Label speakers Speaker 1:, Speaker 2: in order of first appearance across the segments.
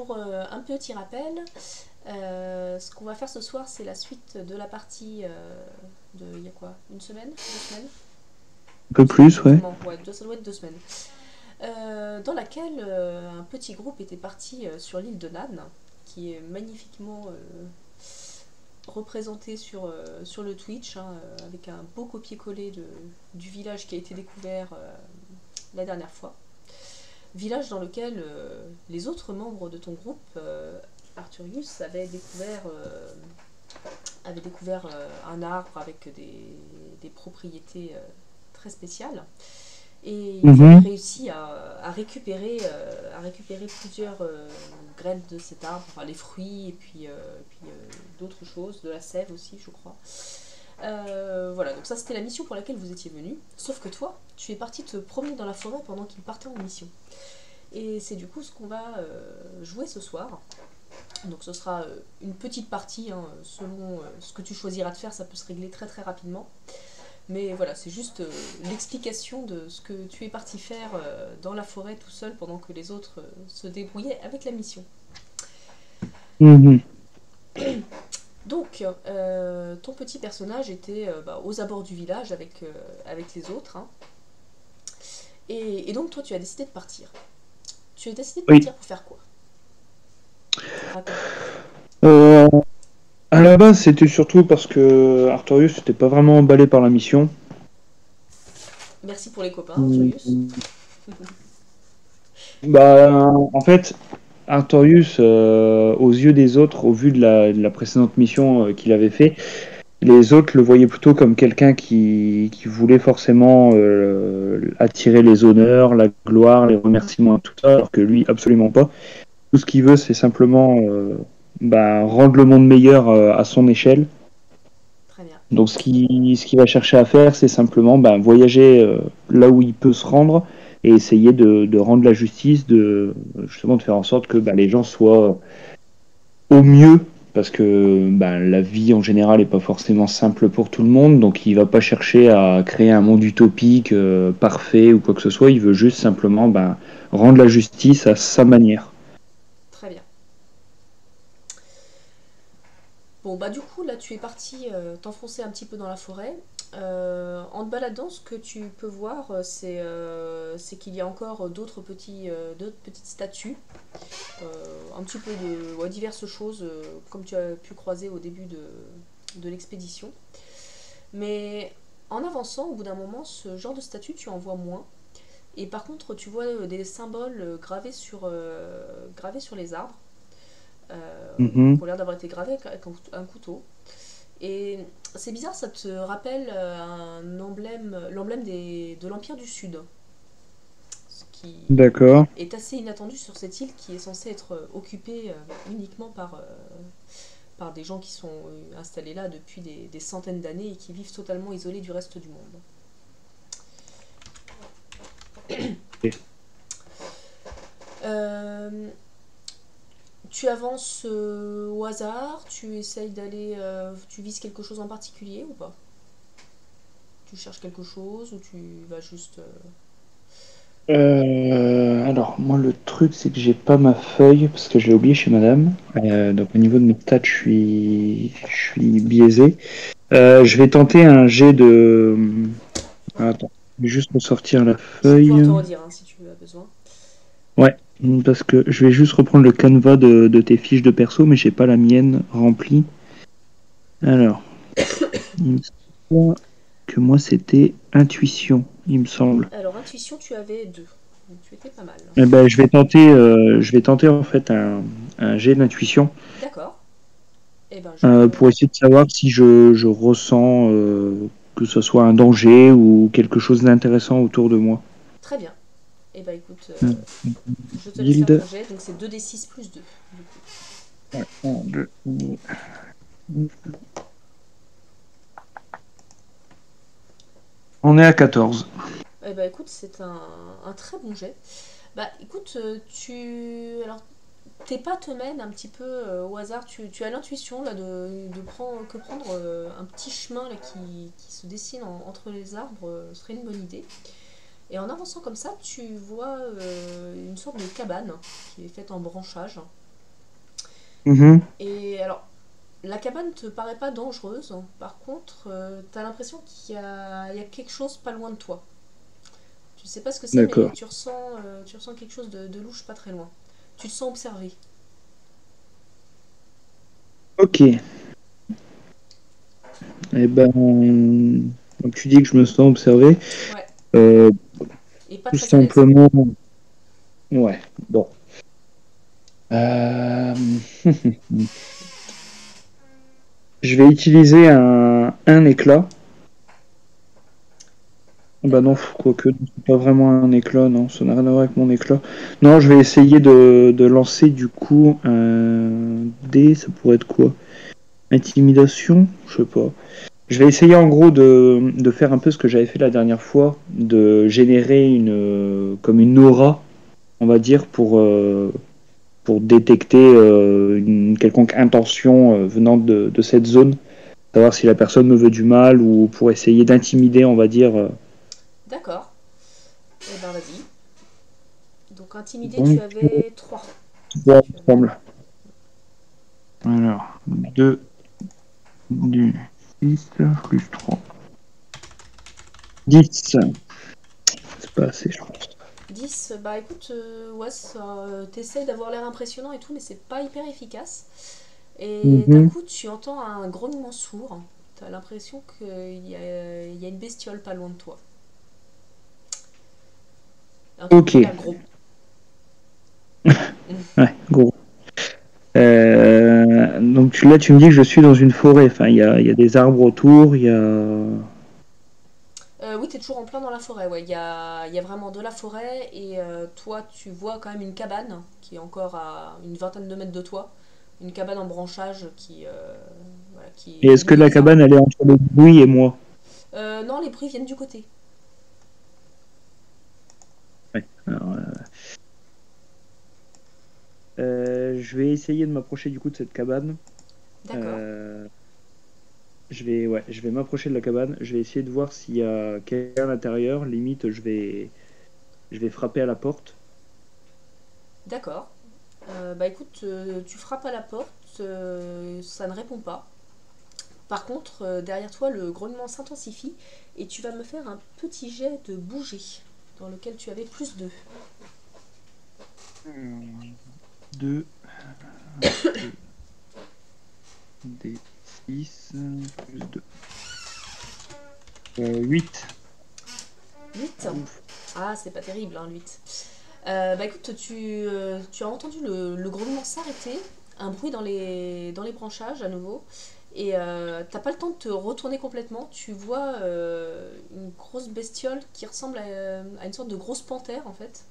Speaker 1: pour un petit rappel, ce qu'on va faire ce soir, c'est la suite de la partie de, il y a quoi, une semaine, 2 semaines?
Speaker 2: Un
Speaker 1: Je
Speaker 2: peu
Speaker 1: sais plus
Speaker 2: plus, ouais.
Speaker 1: exactement, ouais, ça doit être 2 semaines. Dans laquelle un petit groupe était parti sur l'île de Nan, qui est magnifiquement représenté sur le Twitch, hein, avec un beau copier-coller du village qui a été découvert la dernière fois. Village dans lequel les autres membres de ton groupe, Arthurius, avaient découvert un arbre avec des propriétés très spéciales. Et ils avaient
Speaker 2: Mhm.
Speaker 1: réussi à récupérer plusieurs graines de cet arbre, enfin les fruits et puis d'autres choses, de la sève aussi, je crois. Voilà, donc ça c'était la mission pour laquelle vous étiez venu. Sauf que toi, tu es parti te promener dans la forêt pendant qu'ils partaient en mission. Et c'est du coup ce qu'on va jouer ce soir. Donc ce sera une petite partie, hein, selon ce que tu choisiras de faire, ça peut se régler très très rapidement. Mais voilà, c'est juste l'explication de ce que tu es parti faire dans la forêt tout seul pendant que les autres se débrouillaient avec la mission.
Speaker 2: Mhm.
Speaker 1: Donc, ton petit personnage était aux abords du village avec les autres, hein. Et donc, toi, tu as décidé de partir. Tu as décidé de
Speaker 2: Oui.
Speaker 1: partir pour faire quoi? Raconte-moi.
Speaker 2: Euh, à la base, c'était surtout parce que Artorius n'était pas vraiment emballé par la mission.
Speaker 1: Merci pour les copains, Arthurius.
Speaker 2: Mm. Bah, en fait, Artorius, aux yeux des autres, au vu de la précédente mission qu'il avait fait, les autres le voyaient plutôt comme quelqu'un qui voulait forcément attirer les honneurs, la gloire, les remerciements, tout ça, alors que lui, absolument pas. Tout ce qu'il veut, c'est simplement rendre le monde meilleur à son échelle.
Speaker 1: Très bien.
Speaker 2: Donc ce qu'il va chercher à faire, c'est simplement voyager là où il peut se rendre et essayer de rendre la justice, justement de faire en sorte que les gens soient au mieux, parce que la vie en général n'est pas forcément simple pour tout le monde, donc il va pas chercher à créer un monde utopique parfait ou quoi que ce soit, il veut juste simplement rendre la justice à sa manière.
Speaker 1: Très bien. Bon, bah du coup, là, tu es parti t'enfoncer un petit peu dans la forêt. En te baladant, ce que tu peux voir, c'est qu'il y a encore d'autres petites statues, un petit peu de ouais, diverses choses, comme tu as pu croiser au début de l'expédition. Mais en avançant, au bout d'un moment, ce genre de statue, tu en vois moins. Et par contre, tu vois des symboles gravés sur les arbres,
Speaker 2: Mhm.
Speaker 1: qui ont l'air d'avoir été gravés avec un couteau. Et c'est bizarre, ça te rappelle l'emblème de l'Empire du Sud, ce qui
Speaker 2: D'accord.
Speaker 1: est assez inattendu sur cette île qui est censée être occupée uniquement par des gens qui sont installés là depuis des centaines d'années et qui vivent totalement isolés du reste du monde. Euh, Tu avances au hasard, tu essayes tu vises quelque chose en particulier ou pas? Tu cherches quelque chose ou tu vas juste...
Speaker 2: Alors, moi, le truc, c'est que j'ai pas ma feuille parce que je l'ai oublié chez madame. Donc, au niveau de mes stats, je suis biaisé. Je vais tenter un jet de. Attends, je vais juste ressortir la
Speaker 1: Je vais pouvoir
Speaker 2: feuille.
Speaker 1: te redire, hein, si tu as besoin.
Speaker 2: Ouais, parce que je vais juste reprendre le canevas de tes fiches de perso, mais j'ai pas la mienne remplie. Alors, il me semble que moi, c'était intuition, il me semble.
Speaker 1: Alors, intuition, tu avais 2. Donc, tu étais pas mal.
Speaker 2: Eh ben, je vais tenter en fait un jet d'intuition.
Speaker 1: D'accord. Eh ben, je te...
Speaker 2: Pour essayer de savoir si je ressens que ce soit un danger ou quelque chose d'intéressant autour de moi.
Speaker 1: Très bien. Eh ben, écoute,
Speaker 2: Euh,
Speaker 1: je te laisse faire ton
Speaker 2: Guilde.
Speaker 1: jet. Donc, c'est 2d6 plus 2. Du coup.
Speaker 2: Ouais, un, deux, on est à 14.
Speaker 1: Eh ben, écoute, c'est un très bon jet. Bah, écoute, Alors, tes pas te mènent un petit peu au hasard. Tu as l'intuition là prendre un petit chemin là, qui se dessine entre les arbres serait une bonne idée. Et en avançant comme ça, tu vois une sorte de cabane qui est faite en branchage.
Speaker 2: Mhm.
Speaker 1: Et alors, la cabane te paraît pas dangereuse. Par contre, t'as l'impression il y a quelque chose pas loin de toi. Tu sais pas ce que c'est, mais
Speaker 2: D'accord.
Speaker 1: tu ressens quelque chose de louche pas très loin. Tu te sens observé.
Speaker 2: Ok. Eh ben, donc tu dis que je me sens observé.
Speaker 1: Ouais,
Speaker 2: Euh,
Speaker 1: et pas
Speaker 2: Tout
Speaker 1: très à l'aise.
Speaker 2: simplement, ouais. Bon. Euh, Je vais utiliser un éclat. Bah non,
Speaker 1: D'accord.
Speaker 2: quoique, c'est pas vraiment un éclat, non, ça n'a rien à voir avec mon éclat. Non, je vais essayer de lancer du coup un dé, ça pourrait être quoi? Intimidation? Je sais pas. Je vais essayer en gros de faire un peu ce que j'avais fait la dernière fois, de générer comme une aura, on va dire, pour détecter une quelconque intention venant de cette zone, savoir si la personne me veut du mal ou pour essayer d'intimider, on va dire.
Speaker 1: D'accord. Eh ben vas-y. Donc intimidé, tu
Speaker 2: Donc,
Speaker 1: avais 3. Si
Speaker 2: ça
Speaker 1: tu avais.
Speaker 2: ensemble. Alors, 2 du 6 plus 3. 10. C'est pas assez, je pense.
Speaker 1: 10, bah écoute, ouais, t'essayes d'avoir l'air impressionnant et tout, mais c'est pas hyper efficace. Et d'un
Speaker 2: Mhm.
Speaker 1: coup, tu entends un grognement sourd. T'as l'impression il y a une bestiole pas loin de toi. Un truc
Speaker 2: Ok,
Speaker 1: qui a l'air gros.
Speaker 2: ouais, gros. Donc là, tu me dis que je suis dans une forêt. Enfin, il y a des arbres autour. Il y a.
Speaker 1: Oui, t'es toujours en plein dans la forêt, ouais. Il y a vraiment de la forêt et toi, tu vois quand même une cabane qui est encore à une vingtaine de mètres de toi. Une cabane en branchage voilà, qui
Speaker 2: Et
Speaker 1: est au
Speaker 2: est-ce que
Speaker 1: milieu
Speaker 2: la
Speaker 1: des arbres.
Speaker 2: cabane, elle est entre le bruit et moi?
Speaker 1: Non, les bruits viennent du côté.
Speaker 2: Ouais. Alors, je vais essayer de m'approcher du coup de cette cabane.
Speaker 1: D'accord,
Speaker 2: Euh, ouais, je vais m'approcher de la cabane. Je vais essayer de voir s'il y a quelqu'un à l'intérieur. Limite, je vais frapper à la porte.
Speaker 1: d'accord. Bah écoute, tu frappes à la porte, ça ne répond pas. Par contre, derrière toi, le grognement s'intensifie et tu vas me faire un petit jet de bouger dans lequel tu avais plus de.
Speaker 2: 2, 2, D, 6, plus 2. 8.
Speaker 1: 8.
Speaker 2: Ouf.
Speaker 1: Ah, c'est pas terrible, hein, 8. Bah écoute, tu as entendu le grognement s'arrêter, un bruit dans les branchages à nouveau, et t'as pas le temps de te retourner complètement. Tu vois une grosse bestiole qui ressemble à une sorte de grosse panthère en fait,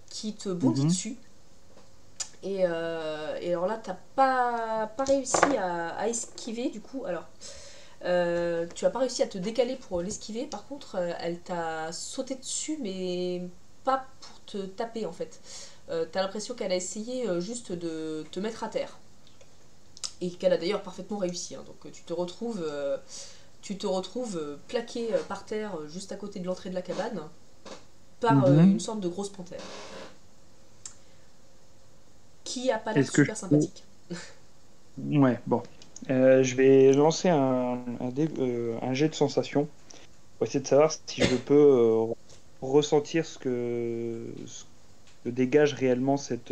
Speaker 1: qui te bondit
Speaker 2: Mhm.
Speaker 1: dessus. Et alors là, t'as pas réussi à esquiver du coup. Alors, tu as pas réussi à te décaler pour l'esquiver. Par contre, elle t'a sauté dessus, mais pas pour te taper en fait. T'as l'impression qu'elle a essayé juste de te mettre à terre. Et qu'elle a d'ailleurs parfaitement réussi, hein. Donc tu te retrouves plaqué par terre juste à côté de l'entrée de la cabane par une
Speaker 2: Mhm.
Speaker 1: sorte de grosse panthère qui a pas l'air
Speaker 2: Est-ce que je
Speaker 1: super
Speaker 2: peux...
Speaker 1: sympathique.
Speaker 2: Ouais, bon. Je vais lancer un jet de sensation pour essayer de savoir si je peux ressentir ce que dégage réellement cette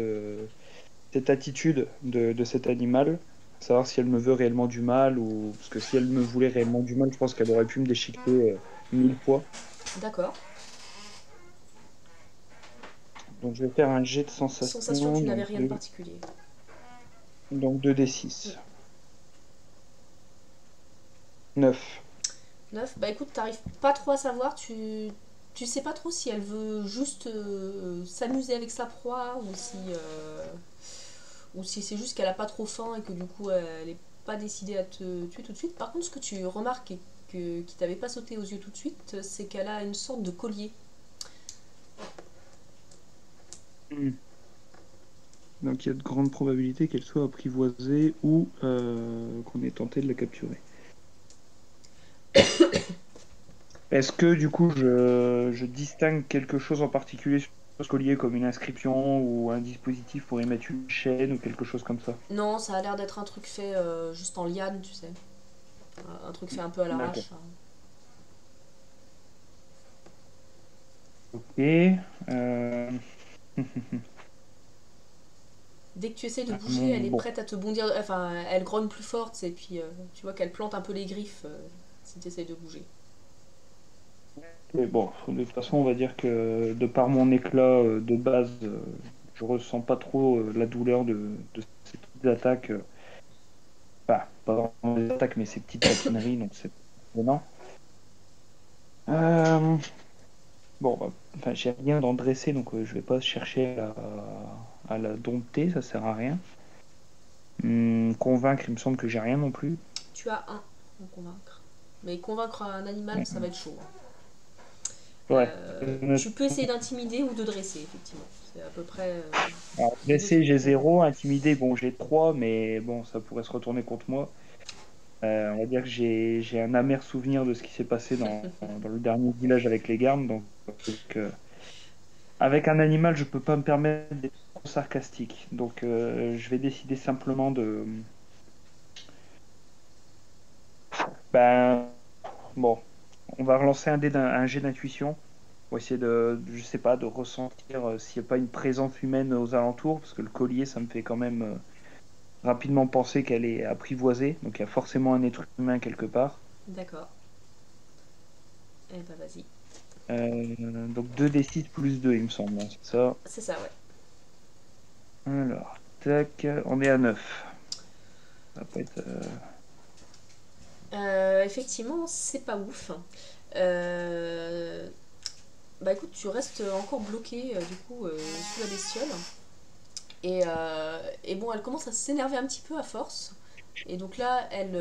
Speaker 2: attitude de cet animal. Savoir si elle me veut réellement du mal ou... Parce que si elle me voulait réellement du mal, je pense qu'elle aurait pu me déchiqueter 1000 fois.
Speaker 1: D'accord.
Speaker 2: Donc je vais faire un jet de
Speaker 1: Sensation,
Speaker 2: sensation,
Speaker 1: tu n'avais rien de particulier.
Speaker 2: donc 2d6. 9.
Speaker 1: 9. Bah écoute, t'arrives pas trop à savoir, tu sais pas trop si elle veut juste s'amuser avec sa proie ou si c'est juste qu'elle a pas trop faim et que du coup elle est pas décidée à te tuer tout de suite. Par contre, ce que tu remarques et qui t'avait pas sauté aux yeux tout de suite, c'est qu'elle a une sorte de collier.
Speaker 2: Donc il y a de grandes probabilités qu'elle soit apprivoisée ou qu'on ait tenté de la capturer. Est-ce que du coup je distingue quelque chose en particulier? chose collier comme une inscription ou un dispositif pour y mettre une chaîne ou quelque chose comme ça.
Speaker 1: Non, ça a l'air d'être un truc fait juste en liane, tu sais. Un truc fait un peu à
Speaker 2: D'accord.
Speaker 1: l'arrache.
Speaker 2: Ok. Euh,
Speaker 1: Dès que tu essaies de bouger, elle est
Speaker 2: bon.
Speaker 1: prête à te bondir. Enfin, elle grogne plus forte, et puis tu vois qu'elle plante un peu les griffes si tu essaies de bouger.
Speaker 2: Mais bon, de toute façon, on va dire que de par mon éclat de base, je ressens pas trop la douleur de ces petites attaques. Enfin, pas vraiment des attaques, mais ces petites taquineries, donc c'est étonnant. Euh, bon, bah, enfin, j'ai rien d'en dresser, donc je vais pas chercher à la dompter, ça sert à rien. Convaincre, il me semble que j'ai rien non plus.
Speaker 1: Tu as un en convaincre. Mais convaincre un animal, ça va être chaud.
Speaker 2: Ouais.
Speaker 1: Tu peux essayer d'intimider ou de dresser, effectivement. C'est à peu près
Speaker 2: Alors,
Speaker 1: les deux
Speaker 2: dresser,
Speaker 1: trucs
Speaker 2: j'ai
Speaker 1: qu'on voit.
Speaker 2: 0, intimider, bon, j'ai 3, mais bon, ça pourrait se retourner contre moi. On va dire que j'ai un amer souvenir de ce qui s'est passé dans le dernier village avec les gardes. Donc, euh, avec un animal, je peux pas me permettre d'être trop sarcastique. Donc, je vais décider simplement de. Ben, bon, on va relancer un jet d'intuition pour essayer de, je sais pas, de ressentir s'il n'y a pas une présence humaine aux alentours, parce que le collier, ça me fait quand même rapidement penser qu'elle est apprivoisée. Donc, il y a forcément un être humain quelque part.
Speaker 1: D'accord. Eh ben vas-y.
Speaker 2: Donc 2d6 plus 2 il me semble, hein, c'est ça.
Speaker 1: C'est ça, ouais.
Speaker 2: Alors, tac, on est à 9. Ça va pas être.
Speaker 1: Effectivement, c'est pas ouf. Euh, Bah écoute, tu restes encore bloqué du coup sous la bestiole. Et bon, elle commence à s'énerver un petit peu à force. Et donc là, elle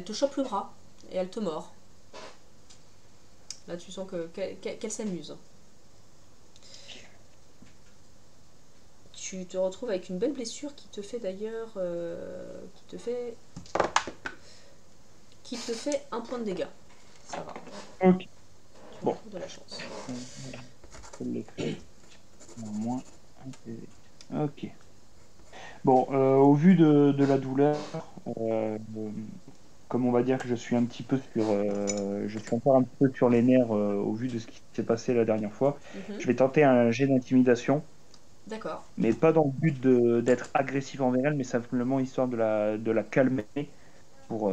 Speaker 1: te chope le bras et elle te mord. Là, tu sens qu'elle s'amuse. Tu te retrouves avec une belle blessure qui te fait d'ailleurs, qui te fait un point de dégâts. Ça va,
Speaker 2: Ok,
Speaker 1: tu
Speaker 2: bon.
Speaker 1: retrouves de la chance.
Speaker 2: Je l'ai fait. Moins un PV. Ok. Bon, au vu de la douleur, comme on va dire que je suis un petit peu sur. Je suis encore un petit peu sur les nerfs au vu de ce qui s'est passé la dernière fois,
Speaker 1: Mhm.
Speaker 2: je vais tenter un jet d'intimidation,
Speaker 1: D'accord,
Speaker 2: mais pas dans le but d'être agressif envers elle, mais simplement histoire de la calmer pour,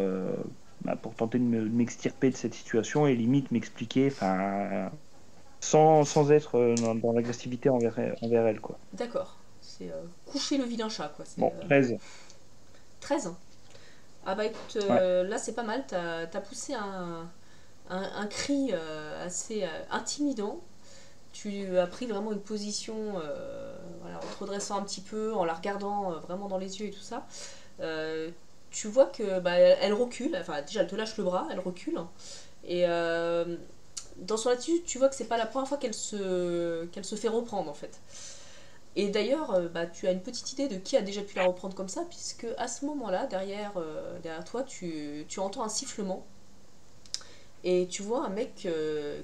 Speaker 2: pour tenter de m'extirper de cette situation et limite m'expliquer, enfin, sans être dans l'agressivité envers elle, quoi.
Speaker 1: d'accord. C'est coucher le vilain chat, quoi. C'est
Speaker 2: Bon, 13.
Speaker 1: 13. Ah bah écoute,
Speaker 2: Ouais.
Speaker 1: là c'est pas mal. T'as poussé un cri assez intimidant. Tu as pris vraiment une position voilà, en te redressant un petit peu, en la regardant vraiment dans les yeux et tout ça. Euh, Tu vois que bah, elle recule, enfin déjà elle te lâche le bras, elle recule. Et dans son attitude, tu vois que c'est pas la première fois qu'elle se fait reprendre en fait. Et d'ailleurs, bah, tu as une petite idée de qui a déjà pu la reprendre comme ça, puisque à ce moment-là, derrière toi, tu entends un sifflement. Et tu vois un mec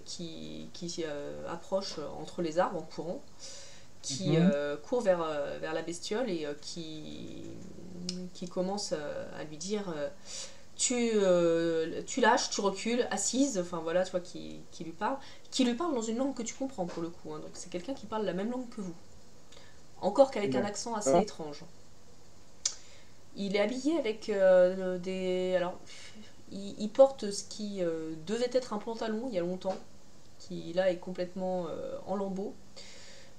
Speaker 1: qui approche entre les arbres en courant, qui
Speaker 2: Mhm.
Speaker 1: court vers la bestiole et qui commence à lui dire tu lâches, tu recules, assise, enfin voilà, tu vois, qui lui parle dans une langue que tu comprends pour le coup, hein. Donc c'est quelqu'un qui parle la même langue que vous, encore qu'avec un accent assez
Speaker 2: D'accord.
Speaker 1: étrange. Il est habillé avec des. Alors, il porte ce qui devait être un pantalon il y a longtemps, qui là est complètement en lambeaux.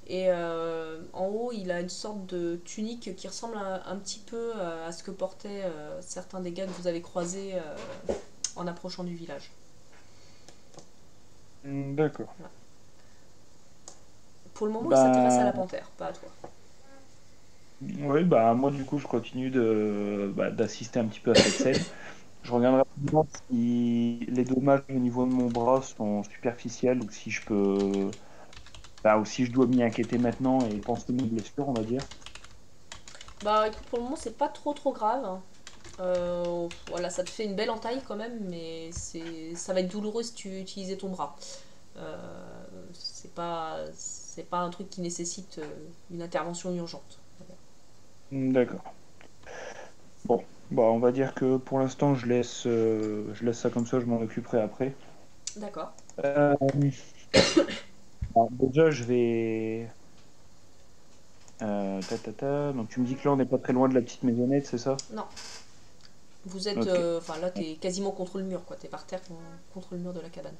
Speaker 1: Et en haut, il a une sorte de tunique qui ressemble un petit peu à ce que portaient certains des gars que vous avez croisés en approchant du village.
Speaker 2: D'accord.
Speaker 1: Voilà. Pour le moment, il s'intéresse à la
Speaker 2: Bah,
Speaker 1: panthère, pas à toi.
Speaker 2: oui, bah, moi, du coup, je continue d'assister un petit peu à cette scène. Je regarde rapidement si les dommages au niveau de mon bras sont superficiels ou si je peux, bah, ou si je dois m'y inquiéter maintenant et penser mes blessures, on va dire.
Speaker 1: Bah écoute, pour le moment, c'est pas trop trop grave. Voilà, ça te fait une belle entaille quand même, mais ça va être douloureux si tu utilisais ton bras. C'est pas. c'est pas un truc qui nécessite une intervention urgente.
Speaker 2: D'accord. Bon, bah on va dire que pour l'instant je laisse ça comme ça, je m'en occuperai après.
Speaker 1: D'accord.
Speaker 2: Euh, alors, déjà je vais. Donc tu me dis que là on n'est pas très loin de la petite maisonnette, c'est ça?
Speaker 1: Non, vous êtes,
Speaker 2: Ok.
Speaker 1: enfin là t'es quasiment contre le mur, quoi. T'es par terre contre le mur de la cabane.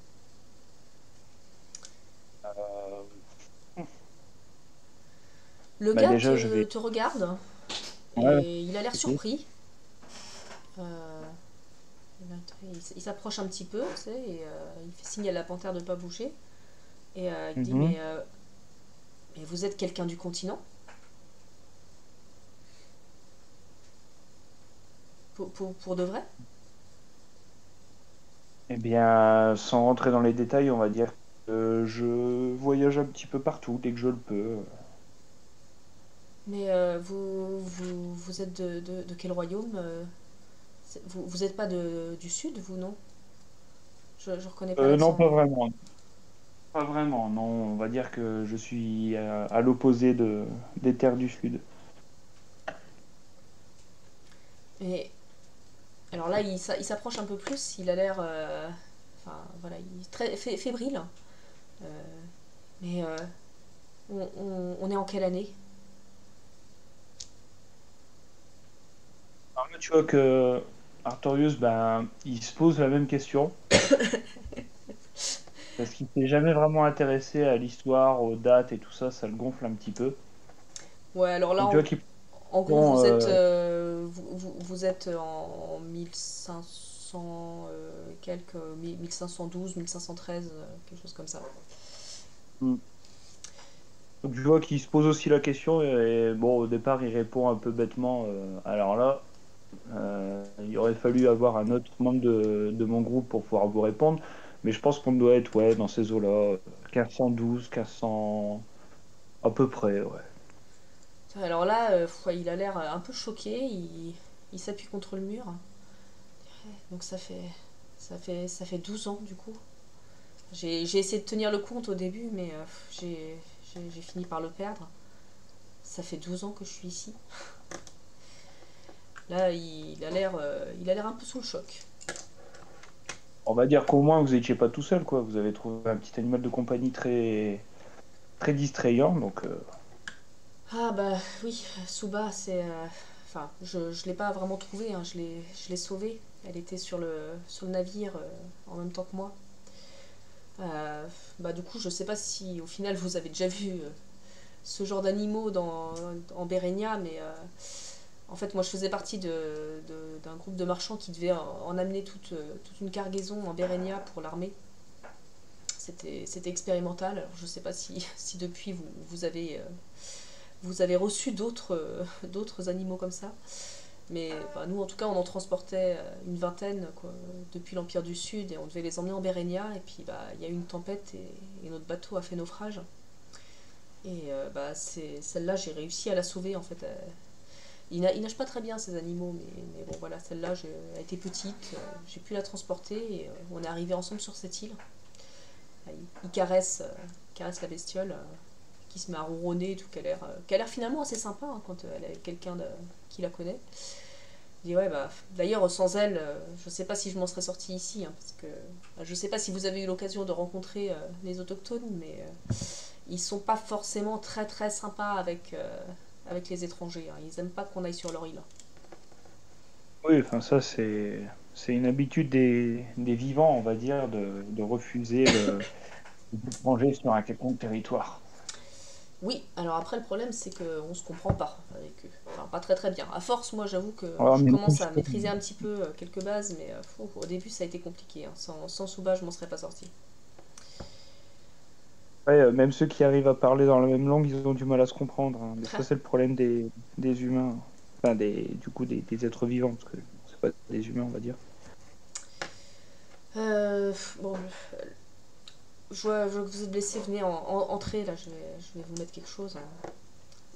Speaker 2: Euh,
Speaker 1: Le
Speaker 2: Bah
Speaker 1: gars
Speaker 2: déjà je vais.
Speaker 1: te regarde
Speaker 2: Ouais,
Speaker 1: et il a l'air
Speaker 2: ok.
Speaker 1: surpris. Euh, il s'approche un petit peu, tu sais, et il fait signe à la panthère de ne pas bouger. Et il dit
Speaker 2: Mhm.
Speaker 1: mais vous êtes quelqu'un du continent pour de vrai?
Speaker 2: Eh bien, sans rentrer dans les détails, on va dire que je voyage un petit peu partout dès que je le peux.
Speaker 1: Mais vous êtes de quel royaume vous êtes pas du sud, vous, non? Je reconnais pas
Speaker 2: Non,
Speaker 1: l'accent,
Speaker 2: pas
Speaker 1: moi.
Speaker 2: vraiment. Pas vraiment, non. On va dire que je suis à l'opposé des terres du Sud.
Speaker 1: Et alors là, il s'approche un peu plus, il a l'air. Enfin, voilà, il est très fébrile. Euh, mais on est en quelle année?
Speaker 2: Alors là, tu vois que Artorius, ben, il se pose la même question, parce qu'il s'est jamais vraiment intéressé à l'histoire, aux dates et tout ça, ça le gonfle un petit peu.
Speaker 1: Ouais, alors là,
Speaker 2: Donc tu vois qu'il
Speaker 1: en gros,
Speaker 2: prend,
Speaker 1: vous êtes en 1500 quelques, 1512, 1513, quelque chose comme ça.
Speaker 2: donc, je vois qu'il se pose aussi la question et bon, au départ, il répond un peu bêtement. Alors là, il aurait fallu avoir un autre membre de mon groupe pour pouvoir vous répondre, mais je pense qu'on doit être ouais, dans ces eaux-là, 1512, 1500, à peu près, ouais.
Speaker 1: Alors là, ouais, il a l'air un peu choqué, il s'appuie contre le mur. Donc ça fait 12 ans du coup. J'ai essayé de tenir le compte au début, mais j'ai fini par le perdre. Ça fait 12 ans que je suis ici. Là, il a l'air un peu sous le choc.
Speaker 2: On va dire qu'au moins vous n'étiez pas tout seul, quoi. Vous avez trouvé un petit animal de compagnie très distrayant, donc
Speaker 1: Ah bah oui, Suba, c'est... Enfin, je l'ai pas vraiment trouvée, hein, je l'ai sauvée. Elle était sur le navire en même temps que moi. Euh, Bah du coup, je sais pas si au final vous avez déjà vu ce genre d'animaux en Bérénia, mais en fait, moi je faisais partie d'un groupe de marchands qui devait en amener toute une cargaison en Bérénia pour l'armée. C'était expérimental. Alors, je sais pas si depuis vous avez reçu d'autres animaux comme ça. Mais bah, nous, en tout cas, on en transportait une vingtaine quoi, depuis l'Empire du Sud et on devait les emmener en Bérénia. Et puis, bah, il y a eu une tempête et notre bateau a fait naufrage. Et bah, celle-là, j'ai réussi à la sauver en fait. Ils nagent pas très bien ces animaux, mais bon voilà, celle-là, elle était petite, j'ai pu la transporter et on est arrivé ensemble sur cette île. Il caresse la bestiole qui se met à ronronner et tout, qui a l'air finalement assez sympa hein, quand elle est avec quelqu'un qui la connaît. Je dis ouais bah d'ailleurs sans elle, je sais pas si je m'en serais sortie ici hein, parce que je sais pas si vous avez eu l'occasion de rencontrer les autochtones, mais ils sont pas forcément très très sympas avec les étrangers. Hein. Ils aiment pas qu'on aille sur leur île.
Speaker 2: oui, enfin ça c'est une habitude des vivants, on va dire, de refuser l'étranger sur un quelconque territoire.
Speaker 1: Oui, alors après le problème c'est qu'on se comprend pas avec eux. Enfin pas très très bien. À force, moi j'avoue que
Speaker 2: Alors,
Speaker 1: je
Speaker 2: mais même
Speaker 1: commence à
Speaker 2: ça,
Speaker 1: maîtriser un petit peu quelques bases, mais au début ça a été compliqué. Hein. Sans Souba je m'en serais pas sortie.
Speaker 2: ouais, même ceux qui arrivent à parler dans la même langue, ils ont du mal à se comprendre, hein. Mais ça, c'est le problème des humains. Enfin, du coup, des êtres vivants, parce que c'est pas des humains, on va dire.
Speaker 1: Bon, je vois que vous êtes blessé, venez entrer là, je vais vous mettre quelque chose. Hein.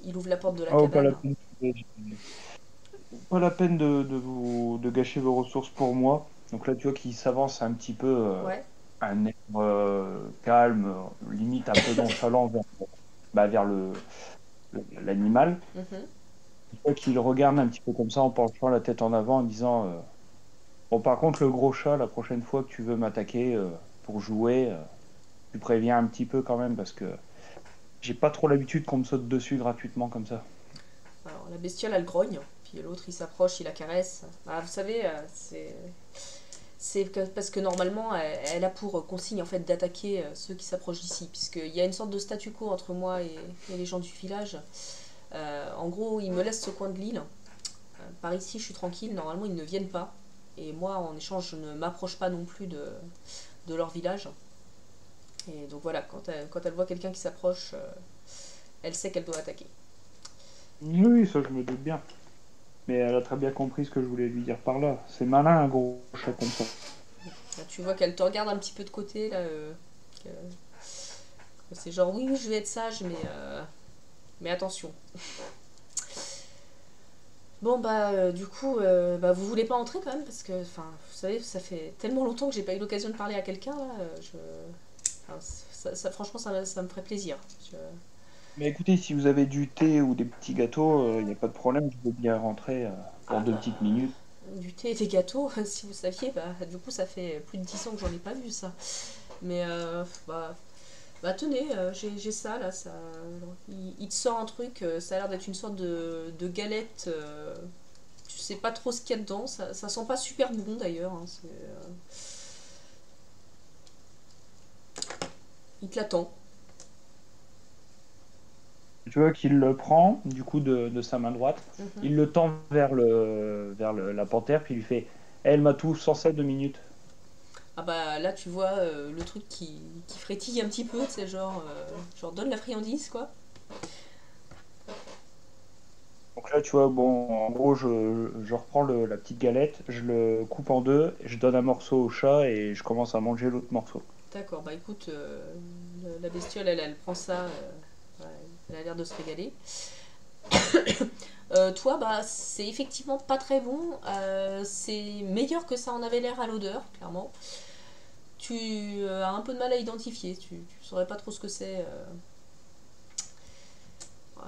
Speaker 1: Il ouvre la porte de la
Speaker 2: Oh, pas la
Speaker 1: cabane.
Speaker 2: peine, pas la peine de gâcher vos ressources pour moi. Donc là, tu vois qu'il s'avance un petit peu,
Speaker 1: Ouais.
Speaker 2: un air calme, limite un peu nonchalant vers moi. vers l'animal.
Speaker 1: Mhm.
Speaker 2: Il faut qu'il regarde un petit peu comme ça en penchant la tête en avant en disant bon, par contre, le gros chat, la prochaine fois que tu veux m'attaquer pour jouer, tu préviens un petit peu quand même parce que j'ai pas trop l'habitude qu'on me saute dessus gratuitement comme ça.
Speaker 1: Alors, la bestiole, elle grogne, puis l'autre, il s'approche, il la caresse. Bah, vous savez, parce que normalement, elle a pour consigne en fait d'attaquer ceux qui s'approchent d'ici, puisqu'il y a une sorte de statu quo entre moi et les gens du village. En gros, ils me laissent ce coin de l'île. Par ici, je suis tranquille. Normalement, ils ne viennent pas. Et moi, en échange, je ne m'approche pas non plus de leur village. Et donc voilà, quand elle voit quelqu'un qui s'approche, elle sait qu'elle doit attaquer.
Speaker 2: Oui, oui, ça je me doute bien. Mais elle a très bien compris ce que je voulais lui dire par là. C'est malin un gros chat comme ça.
Speaker 1: Là, tu vois qu'elle te regarde un petit peu de côté, là. C'est genre, oui, oui, je vais être sage, mais attention. Bon, bah, du coup, bah, vous voulez pas entrer quand même, parce que, enfin, vous savez, ça fait tellement longtemps que j'ai pas eu l'occasion de parler à quelqu'un, là. Enfin, franchement, ça me ferait plaisir. Je-
Speaker 2: Mais écoutez, si vous avez du thé ou des petits gâteaux, il n'y a pas de problème, je veux bien rentrer pour
Speaker 1: Ah,
Speaker 2: deux
Speaker 1: bah,
Speaker 2: petites minutes.
Speaker 1: du thé et des gâteaux, si vous saviez, bah, du coup, ça fait plus de 10 ans que j'en ai pas vu, ça. Mais, bah tenez, j'ai ça là, ça. Il te sort un truc, ça a l'air d'être une sorte de galette. Tu sais pas trop ce qu'il y a dedans, ça sent pas super bon d'ailleurs. Hein, il te l'attend.
Speaker 2: Tu vois qu'il le prend, du coup, de sa main droite,
Speaker 1: Mhm.
Speaker 2: il le tend la panthère, puis il lui fait elle m'a tout 107 de minutes.
Speaker 1: Ah bah là tu vois le truc qui frétille un petit peu, c'est genre donne la friandise quoi.
Speaker 2: Donc là, tu vois, bon, en gros, je reprends la petite galette, je le coupe en deux, je donne un morceau au chat et je commence à manger l'autre morceau.
Speaker 1: D'accord, bah écoute, la bestiole elle prend ça, ouais, elle a l'air de se régaler. Toi, bah, c'est effectivement pas très bon. C'est meilleur que ça en avait l'air à l'odeur, clairement. Tu as un peu de mal à identifier. Tu saurais pas trop ce que c'est. Ouais.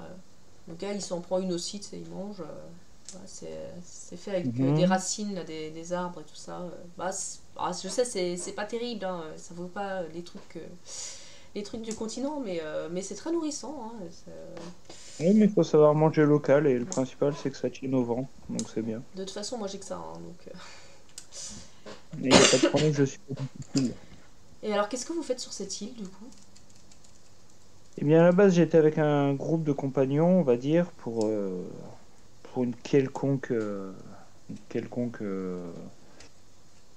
Speaker 1: Le gars, il s'en prend une aussi, tu sais, il mange. Ouais, c'est fait avec des
Speaker 2: Mhm.
Speaker 1: racines, là, des arbres et tout ça. Bah, je sais, c'est pas terrible. Hein, ça vaut pas les trucs du continent, mais c'est très nourrissant. Hein,
Speaker 2: Oui, mais il faut savoir manger local et le principal, c'est que ça tient au vent, donc c'est bien.
Speaker 1: de toute façon, moi j'ai que ça. Hein, donc,
Speaker 2: Mais il n'y a pas de problème, je suis pas difficile.
Speaker 1: Et alors, qu'est-ce que vous faites sur cette île, du coup?
Speaker 2: Eh bien, à la base, j'étais avec un groupe de compagnons, on va dire, pour une quelconque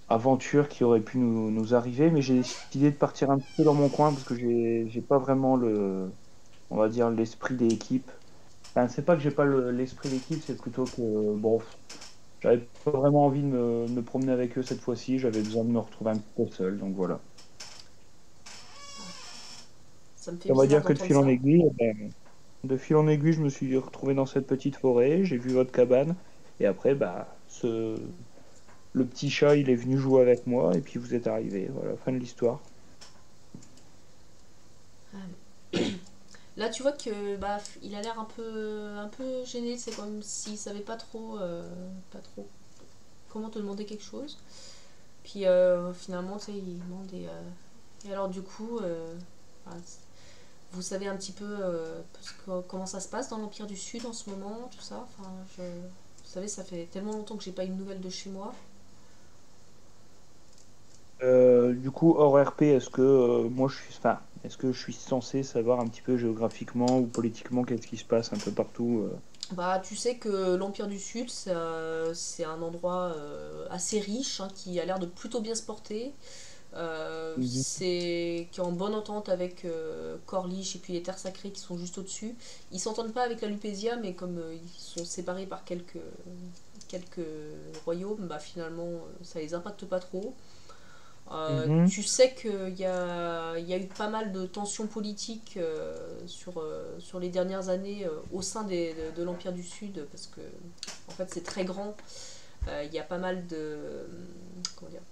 Speaker 2: aventure qui aurait pu nous arriver, mais j'ai décidé de partir un petit peu dans mon coin parce que j'ai pas vraiment on va dire, l'esprit d'équipe. Enfin, c'est pas que j'ai pas l'esprit d'équipe, c'est plutôt que, bon, j'avais pas vraiment envie de me promener avec eux cette fois-ci, j'avais besoin de me retrouver un petit peu seul, donc voilà.
Speaker 1: Ça me fait
Speaker 2: On va
Speaker 1: bizarre
Speaker 2: dire que
Speaker 1: d'entendre ça.
Speaker 2: de fil en aiguille, je me suis retrouvé dans cette petite forêt, j'ai vu votre cabane, et après, le petit chat, il est venu jouer avec moi, et puis vous êtes arrivé. Voilà, fin de l'histoire.
Speaker 1: Là, tu vois que bah, il a l'air un peu gêné. C'est comme s'il savait pas trop comment te demander quelque chose. Puis finalement, tu sais, il demande et alors du coup, bah, vous savez un petit peu comment ça se passe dans l'Empire du Sud en ce moment, tout ça. Enfin, vous savez, ça fait tellement longtemps que j'ai pas eu de nouvelles de chez moi.
Speaker 2: Du coup, hors RP, est-ce que je suis censé savoir un petit peu géographiquement ou politiquement qu'est-ce qui se passe un peu partout
Speaker 1: Bah, tu sais que l'Empire du Sud, c'est un endroit assez riche, hein, qui a l'air de plutôt bien se porter.
Speaker 2: Mhm.
Speaker 1: C'est qui est en bonne entente avec Corlish et puis les terres sacrées qui sont juste au-dessus. Ils s'entendent pas avec la Lupésia, mais comme ils sont séparés par quelques royaumes, bah finalement ça les impacte pas trop.
Speaker 2: Mhm.
Speaker 1: Tu sais il y a eu pas mal de tensions politiques sur les dernières années au sein de l'Empire du Sud, parce que en fait c'est très grand. Il y a pas mal comment dire,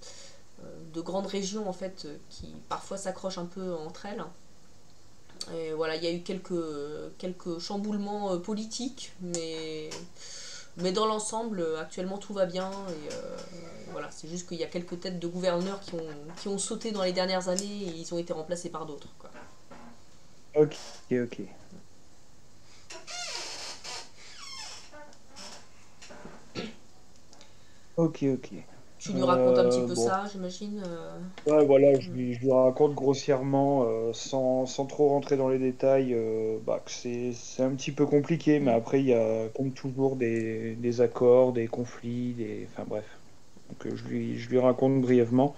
Speaker 1: de grandes régions en fait qui parfois s'accrochent un peu entre elles. Et voilà, il y a eu quelques chamboulements politiques, mais dans l'ensemble, actuellement tout va bien. Et voilà, c'est juste qu'il y a quelques têtes de gouverneurs qui ont sauté dans les dernières années et ils ont été remplacés par d'autres, quoi.
Speaker 2: Ok, ok. Ok, ok.
Speaker 1: Tu lui racontes un petit peu
Speaker 2: Bon.
Speaker 1: ça, j'imagine.
Speaker 2: Ouais, voilà,
Speaker 1: Hmm.
Speaker 2: je lui raconte grossièrement, sans trop rentrer dans les détails, bah, que c'est un petit peu compliqué, mais
Speaker 1: Hmm.
Speaker 2: après, il y a comme toujours des accords, des conflits, enfin bref. Donc je lui raconte brièvement.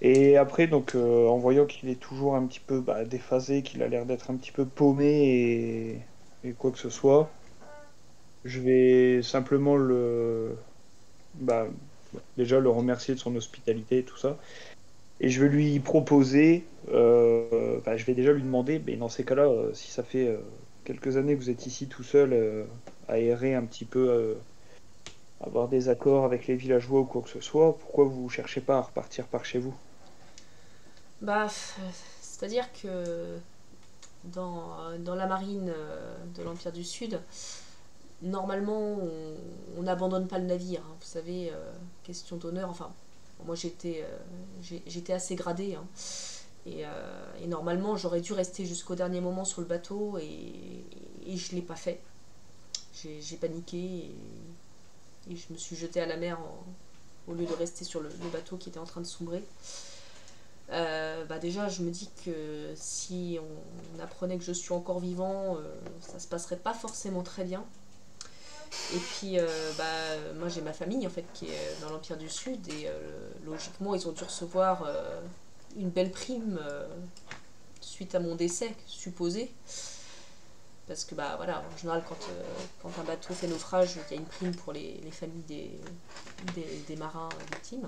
Speaker 2: Et après, donc, en voyant qu'il est toujours un petit peu bah, déphasé, qu'il a l'air d'être un petit peu paumé et quoi que ce soit, je vais simplement bah, déjà le remercier de son hospitalité et tout ça. Et je vais lui proposer, bah, je vais déjà lui demander, mais dans ces cas-là, si ça fait quelques années que vous êtes ici tout seul, à errer un petit peu, avoir des accords avec les villageois ou quoi que ce soit, pourquoi vous cherchez pas à repartir par chez vous?
Speaker 1: Bah, c'est-à-dire que dans la marine de l'Empire du Sud, normalement, on n'abandonne pas le navire, hein. Vous savez, question d'honneur. Enfin, moi j'étais assez gradée, hein. Et normalement, j'aurais dû rester jusqu'au dernier moment sur le bateau et je ne l'ai pas fait. J'ai paniqué et je me suis jetée à la mer au lieu de rester sur le bateau qui était en train de sombrer. Bah déjà, je me dis que si on apprenait que je suis encore vivant, ça se passerait pas forcément très bien. Et puis, bah, moi j'ai ma famille en fait qui est dans l'Empire du Sud et logiquement ils ont dû recevoir une belle prime suite à mon décès supposé. Parce que bah voilà, en général quand un bateau fait naufrage, il y a une prime pour les familles des marins victimes.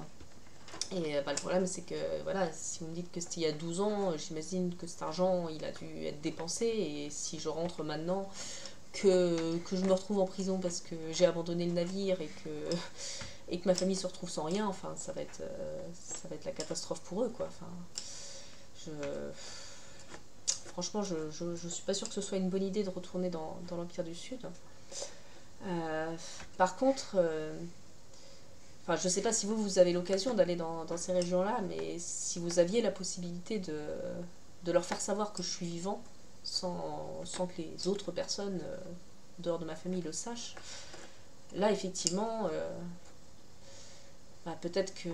Speaker 1: Et bah, le problème c'est que voilà, si vous me dites que c'était il y a 12 ans, j'imagine que cet argent il a dû être dépensé et si je rentre maintenant que je me retrouve en prison parce que j'ai abandonné le navire et que ma famille se retrouve sans rien, enfin ça va être la catastrophe pour eux quoi. Enfin, je, franchement je suis pas sûre que ce soit une bonne idée de retourner dans l'Empire du Sud. Euh, Par contre, enfin je sais pas si vous avez l'occasion d'aller dans ces régions-là, mais si vous aviez la possibilité de leur faire savoir que je suis vivant sans que les autres personnes dehors de ma famille le sachent, là effectivement bah, peut-être que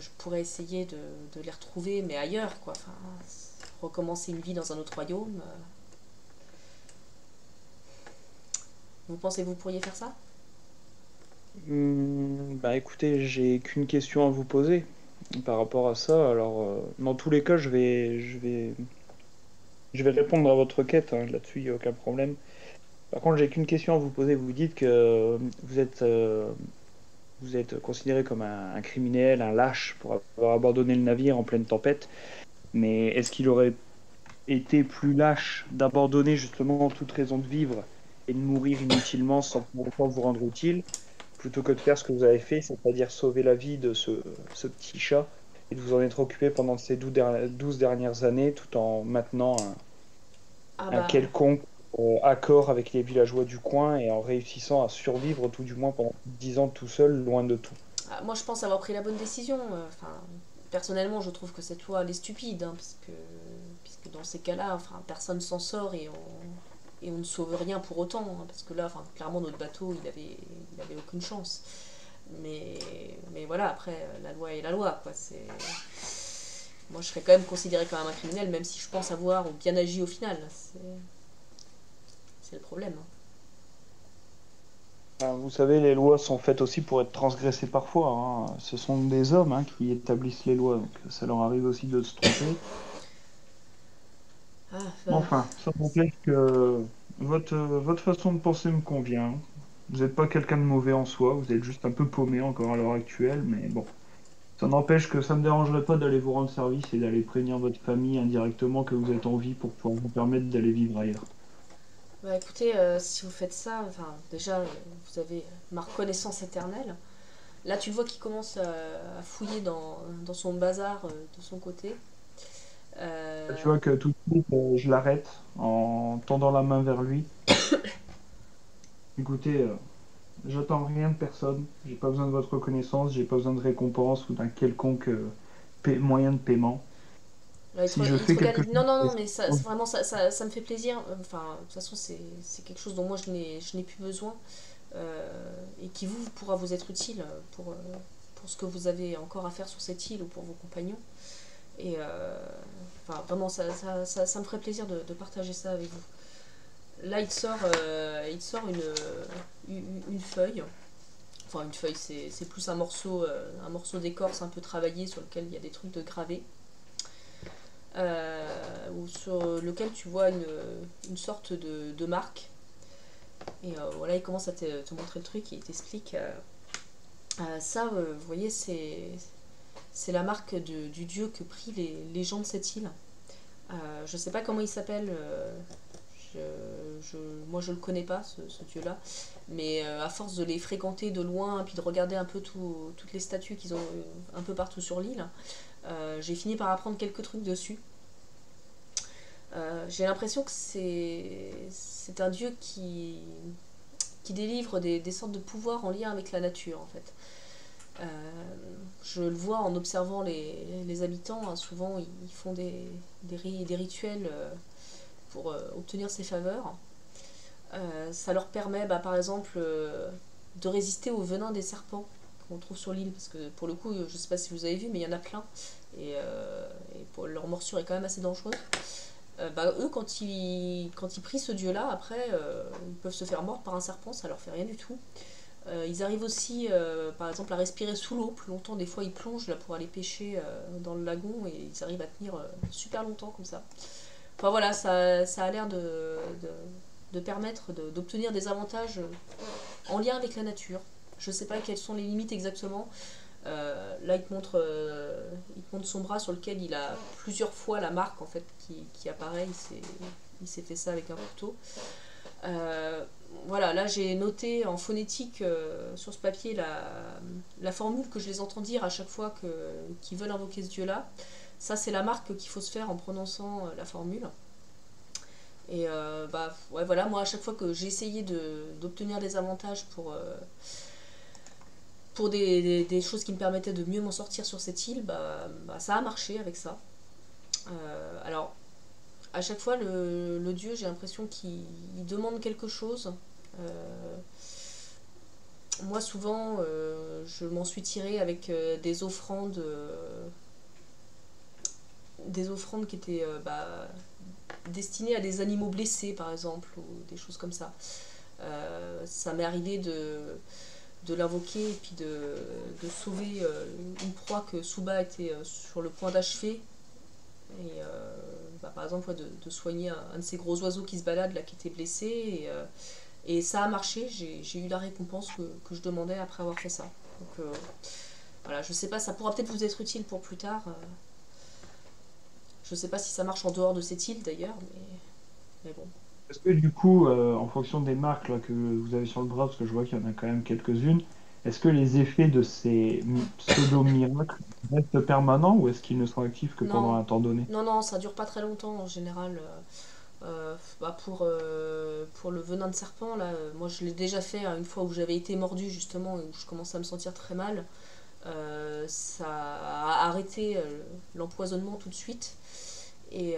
Speaker 1: je pourrais essayer de les retrouver mais ailleurs quoi, enfin recommencer une vie dans un autre royaume. Vous pensez que vous pourriez faire ça?
Speaker 2: Bah écoutez, j'ai qu'une question à vous poser par rapport à ça. Alors, dans tous les cas, je vais répondre à votre requête, hein, là-dessus, il n'y a aucun problème. Par contre, j'ai qu'une question à vous poser. Vous dites que vous êtes considéré comme un criminel, un lâche pour avoir abandonné le navire en pleine tempête. Mais est-ce qu'il aurait été plus lâche d'abandonner justement toute raison de vivre et de mourir inutilement sans pour autant vous rendre utile, plutôt que de faire ce que vous avez fait, c'est-à-dire sauver la vie de ce petit chat et de vous en être occupé pendant ces 12 dernières années tout en maintenant
Speaker 1: Ah
Speaker 2: un
Speaker 1: bah
Speaker 2: quelconque accord avec les villageois du coin et en réussissant à survivre tout du moins pendant 10 ans tout seul, loin de tout.
Speaker 1: moi je pense avoir pris la bonne décision. Enfin personnellement je trouve que cette loi elle est stupide hein, puisque dans ces cas-là enfin personne s'en sort et on ne sauve rien pour autant hein, parce que là enfin clairement notre bateau il avait aucune chance. Mais voilà, après, la loi est la loi, quoi. Moi, je serais quand même considéré comme un criminel, même si je pense avoir bien agi au final. C'est le problème, hein.
Speaker 2: Ben, vous savez, les lois sont faites aussi pour être transgressées parfois, hein. Ce sont des hommes, hein, qui établissent les lois, donc ça leur arrive aussi de se tromper.
Speaker 1: Ah,
Speaker 2: Mais
Speaker 1: bah,
Speaker 2: enfin, ça n'empêche que votre façon de penser me convient. Vous n'êtes pas quelqu'un de mauvais en soi, vous êtes juste un peu paumé encore à l'heure actuelle, mais bon. Ça n'empêche que ça ne me dérangerait pas d'aller vous rendre service et d'aller prévenir votre famille indirectement que vous êtes en vie pour pouvoir vous permettre d'aller vivre ailleurs.
Speaker 1: bah, écoutez, si vous faites ça, enfin, déjà, vous avez ma reconnaissance éternelle. Là, tu le vois qu'il commence à fouiller dans son bazar de son côté.
Speaker 2: Tu
Speaker 1: Euh,
Speaker 2: vois que tout de suite, je l'arrête en tendant la main vers lui. Écoutez, j'attends rien de personne. J'ai pas besoin de votre reconnaissance. J'ai pas besoin de récompense ou d'un quelconque moyen de paiement.
Speaker 1: Là,
Speaker 2: Si je
Speaker 1: il te
Speaker 2: fais
Speaker 1: regarde,
Speaker 2: quelque
Speaker 1: il dit non,
Speaker 2: chose,
Speaker 1: non, non,
Speaker 2: c'est-
Speaker 1: mais vraiment, ça me fait plaisir. Enfin, de toute façon, c'est quelque chose dont moi je n'ai plus besoin et qui vous pourra vous être utile pour ce que vous avez encore à faire sur cette île ou pour vos compagnons. Et enfin, vraiment, ça me ferait plaisir de partager ça avec vous. Là, il sort une feuille. Enfin, une feuille, c'est plus un morceau d'écorce un peu travaillé sur lequel il y a des trucs de gravés. Ou sur lequel tu vois une sorte de marque. Et voilà, il commence à te montrer le truc et il t'explique. Ça, vous voyez, c'est la marque du dieu que prient les gens de cette île. Je sais pas comment il s'appelle. Moi, je le connais pas, ce dieu-là. Mais à force de les fréquenter de loin, puis de regarder un peu toutes les statues qu'ils ont un peu partout sur l'île, j'ai fini par apprendre quelques trucs dessus. J'ai l'impression que c'est un dieu qui délivre des sortes de pouvoirs en lien avec la nature, en fait. Euh, je le vois en observant les habitants, hein, souvent ils font des rituels pour obtenir ses faveurs. Ça leur permet, bah, par exemple, de résister au venin des serpents qu'on trouve sur l'île, parce que pour le coup, je sais pas si vous avez vu, mais il y en a plein, et leur morsure est quand même assez dangereuse. Bah, eux, quand ils prient ce dieu-là, après, ils peuvent se faire mordre par un serpent, ça leur fait rien du tout. Ils arrivent aussi, par exemple, à respirer sous l'eau plus longtemps. Des fois, ils plongent là pour aller pêcher dans le lagon et ils arrivent à tenir super longtemps comme ça. Enfin voilà, ça a l'air de permettre d'obtenir des avantages en lien avec la nature. Je sais pas quelles sont les limites exactement. Là, il te montre son bras sur lequel il a plusieurs fois la marque en fait qui apparaît. Il s'est fait ça avec un couteau. Euh, voilà, là j'ai noté en phonétique sur ce papier la formule que je les entends dire à chaque fois qu'ils veulent invoquer ce dieu-là. Ça, c'est la marque qu'il faut se faire en prononçant la formule. Et bah ouais, voilà, moi à chaque fois que j'ai essayé d'obtenir des avantages pour des choses qui me permettaient de mieux m'en sortir sur cette île, bah ça a marché avec ça. Alors, à chaque fois, le dieu, j'ai l'impression qu'il demande quelque chose. Euh, Moi, souvent, je m'en suis tirée avec des offrandes qui étaient bah, destinées à des animaux blessés, par exemple, ou des choses comme ça. Ça m'est arrivé de l'invoquer et puis de sauver une proie que Suba était sur le point d'achever. Et bah, par exemple, ouais, de soigner un de ces gros oiseaux qui se baladent là, qui était blessé. Et ça a marché, j'ai eu la récompense que je demandais après avoir fait ça. Donc voilà, je sais pas, ça pourra peut-être vous être utile pour plus tard. Je sais pas si ça marche en dehors de cette île d'ailleurs, mais bon.
Speaker 2: Est-ce que du coup, en fonction des marques là, que vous avez sur le bras, parce que je vois qu'il y en a quand même quelques-unes, est-ce que les effets de ces pseudo-miracles restent permanents ou est-ce qu'ils ne sont actifs que pendant
Speaker 1: Non,
Speaker 2: un temps donné?
Speaker 1: non, non, ça dure pas très longtemps en général. Bah pour le venin de serpent, là, moi je l'ai déjà fait hein, une fois où j'avais été mordu justement et où je commençais à me sentir très mal. Ça a arrêté l'empoisonnement tout de suite. Et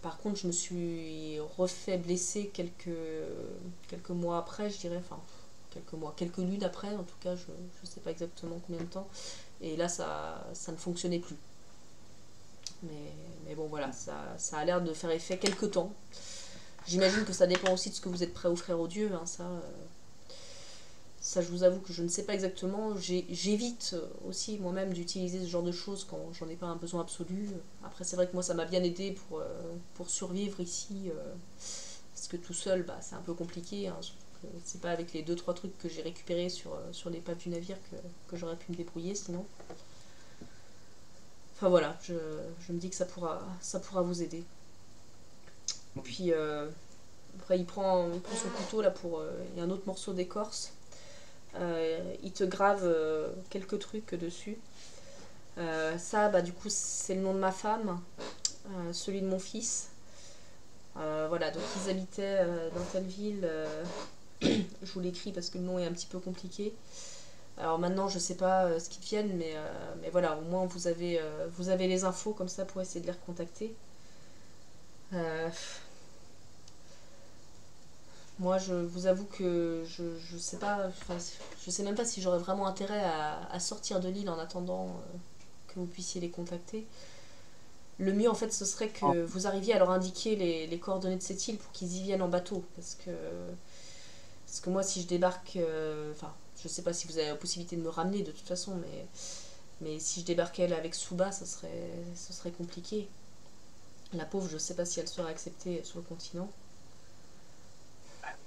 Speaker 1: par contre, je me suis refait blesser quelques mois après, je dirais, enfin quelques mois, quelques lunes après, en tout cas, je ne sais pas exactement combien de temps. Et là, ça ne fonctionnait plus. Mais bon, voilà, ça a l'air de faire effet quelques temps. J'imagine que ça dépend aussi de ce que vous êtes prêt à offrir aux dieux, hein, ça, je vous avoue que je ne sais pas exactement. J'évite aussi moi-même d'utiliser ce genre de choses quand j'en ai pas un besoin absolu. Après, c'est vrai que moi, ça m'a bien aidé pour survivre ici. Parce que tout seul, bah, c'est un peu compliqué. Hein, c'est pas avec les deux trois trucs que j'ai récupérés sur l'épave du navire que j'aurais pu me débrouiller sinon. Enfin voilà, je me dis que ça pourra vous aider. Puis après, il prend son couteau là pour. Il y a un autre morceau d'écorce. Il te grave quelques trucs dessus. Ça, bah, du coup, c'est le nom de ma femme. celui de mon fils. Voilà, donc ils habitaient dans telle ville. Je vous l'écris parce que le nom est un petit peu compliqué. Alors maintenant, je sais pas ce qu'ils deviennent, mais voilà, au moins vous avez les infos comme ça pour essayer de les recontacter. Euh, Moi, je vous avoue que je sais pas, enfin, je sais même pas si j'aurais vraiment intérêt à sortir de l'île en attendant que vous puissiez les contacter. Le mieux, en fait, ce serait
Speaker 2: Ah,
Speaker 1: que vous arriviez à leur indiquer les coordonnées de cette île pour qu'ils y viennent en bateau. Parce que moi, si je débarque, enfin, je sais pas si vous avez la possibilité de me ramener de toute façon, mais si je débarquais là avec Suba, ce serait compliqué. La pauvre, je sais pas si elle serait acceptée sur le continent.